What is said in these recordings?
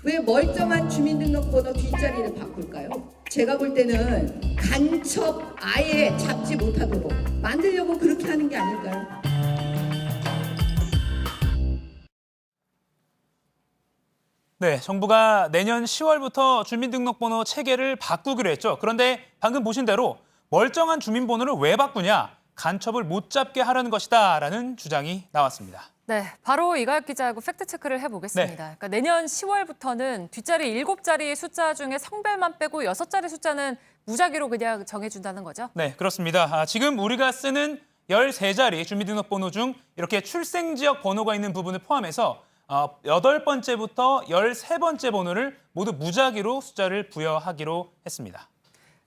왜 멀쩡한 주민등록번호 뒷자리를 바꿀까요? 제가 볼 때는 간첩 아예 잡지 못하도록 만들려고 그렇게 하는 게 아닐까요? 네, 정부가 내년 10월부터 주민등록번호 체계를 바꾸기로 했죠. 그런데 방금 보신 대로 멀쩡한 주민번호를 왜 바꾸냐? 간첩을 못 잡게 하려는 것이다라는 주장이 나왔습니다. 네, 바로 이가혁 기자하고 팩트체크를 해보겠습니다. 네. 그러니까 내년 10월부터는 뒷자리 7자리 숫자 중에 성별만 빼고 6자리 숫자는 무작위로 그냥 정해준다는 거죠? 네, 그렇습니다. 지금 우리가 쓰는 13자리 주민등록번호 중 이렇게 출생지역 번호가 있는 부분을 포함해서 8번째부터 13번째 번호를 모두 무작위로 숫자를 부여하기로 했습니다.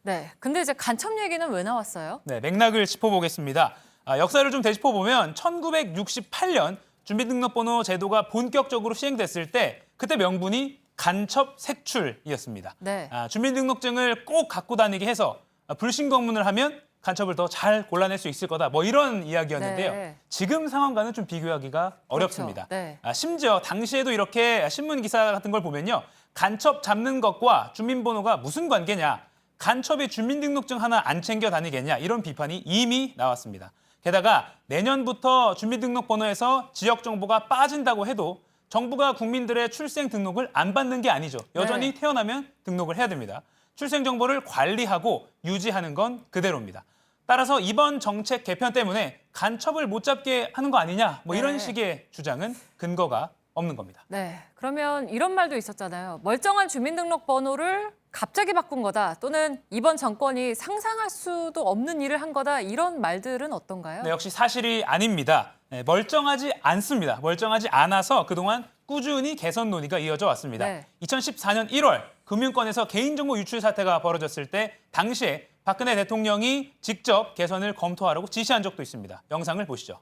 네, 근데 이제 간첩 얘기는 왜 나왔어요? 네, 맥락을 짚어보겠습니다. 역사를 좀 되짚어보면 1968년 주민등록번호 제도가 본격적으로 시행됐을 때 그때 명분이 간첩 색출이었습니다. 네. 주민등록증을 꼭 갖고 다니게 해서 불신검문을 하면 간첩을 더 잘 골라낼 수 있을 거다. 뭐 이런 이야기였는데요. 네. 지금 상황과는 좀 비교하기가 어렵습니다. 네. 심지어 당시에도 이렇게 신문 기사 같은 걸 보면요. 간첩 잡는 것과 주민번호가 무슨 관계냐. 간첩이 주민등록증 하나 안 챙겨 다니겠냐. 이런 비판이 이미 나왔습니다. 게다가 내년부터 주민등록번호에서 지역 정보가 빠진다고 해도 정부가 국민들의 출생 등록을 안 받는 게 아니죠. 여전히 네. 태어나면 등록을 해야 됩니다. 출생 정보를 관리하고 유지하는 건 그대로입니다. 따라서 이번 정책 개편 때문에 간첩을 못 잡게 하는 거 아니냐, 뭐 이런 네. 식의 주장은 근거가 없는 겁니다. 네, 그러면 이런 말도 있었잖아요. 멀쩡한 주민등록번호를 갑자기 바꾼 거다. 또는 이번 정권이 상상할 수도 없는 일을 한 거다. 이런 말들은 어떤가요? 네, 역시 사실이 아닙니다. 네, 멀쩡하지 않습니다. 멀쩡하지 않아서 그동안 꾸준히 개선 논의가 이어져 왔습니다. 네. 2014년 1월 금융권에서 개인정보 유출 사태가 벌어졌을 때 당시에 박근혜 대통령이 직접 개선을 검토하라고 지시한 적도 있습니다. 영상을 보시죠.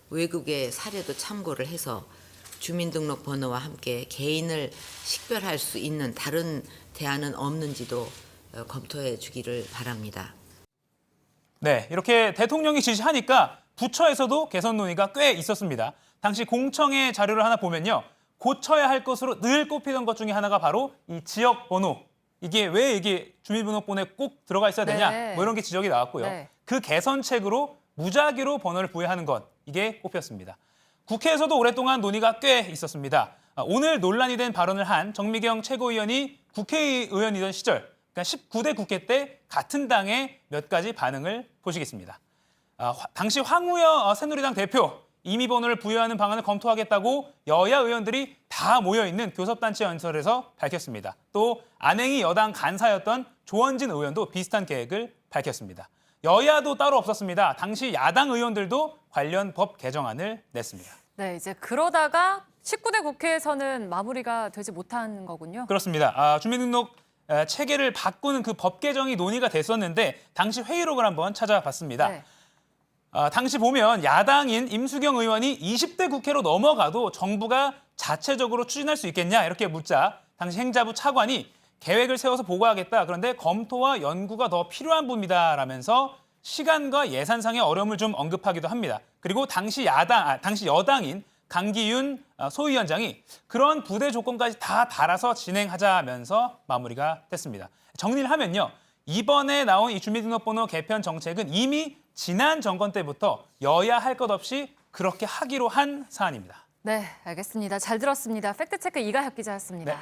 외국의 사례도 참고를 해서 주민등록번호와 함께 개인을 식별할 수 있는 다른 대안은 없는지도 검토해 주기를 바랍니다. 네, 이렇게 대통령이 지시하니까 부처에서도 개선 논의가 꽤 있었습니다. 당시 공청회 자료를 하나 보면요. 고쳐야 할 것으로 늘 꼽히던 것 중에 하나가 바로 이 지역 번호. 이게 주민등록번호에 꼭 들어가 있어야 되냐? 네. 뭐 이런 게 지적이 나왔고요. 네. 그 개선책으로 무작위로 번호를 부여하는 것. 이게 꼽혔습니다. 국회에서도 오랫동안 논의가 꽤 있었습니다. 오늘 논란이 된 발언을 한 정미경 최고위원이 국회의원이던 시절, 그러니까 19대 국회 때 같은 당의 몇 가지 반응을 보시겠습니다. 당시 황우여 새누리당 대표, 임의 번호를 부여하는 방안을 검토하겠다고 여야 의원들이 다 모여있는 교섭단체 연설에서 밝혔습니다. 또 안행이 여당 간사였던 조원진 의원도 비슷한 계획을 밝혔습니다. 여야도 따로 없었습니다. 당시 야당 의원들도 관련 법 개정안을 냈습니다. 네, 이제 그러다가 19대 국회에서는 마무리가 되지 못한 거군요. 그렇습니다. 주민등록 체계를 바꾸는 그 법 개정이 논의가 됐었는데 당시 회의록을 한번 찾아봤습니다. 네. 당시 보면 야당인 임수경 의원이 20대 국회로 넘어가도 정부가 자체적으로 추진할 수 있겠냐 이렇게 묻자 당시 행자부 차관이 계획을 세워서 보고하겠다. 그런데 검토와 연구가 더 필요한 부분이다라면서 시간과 예산상의 어려움을 좀 언급하기도 합니다. 그리고 당시 여당인 강기윤 소위원장이 그런 부대 조건까지 다 달아서 진행하자면서 마무리가 됐습니다. 정리를 하면요. 이번에 나온 이 주민등록번호 개편 정책은 이미 지난 정권 때부터 여야 할 것 없이 그렇게 하기로 한 사안입니다. 네, 알겠습니다. 잘 들었습니다. 팩트체크 이가혁 기자였습니다. 네.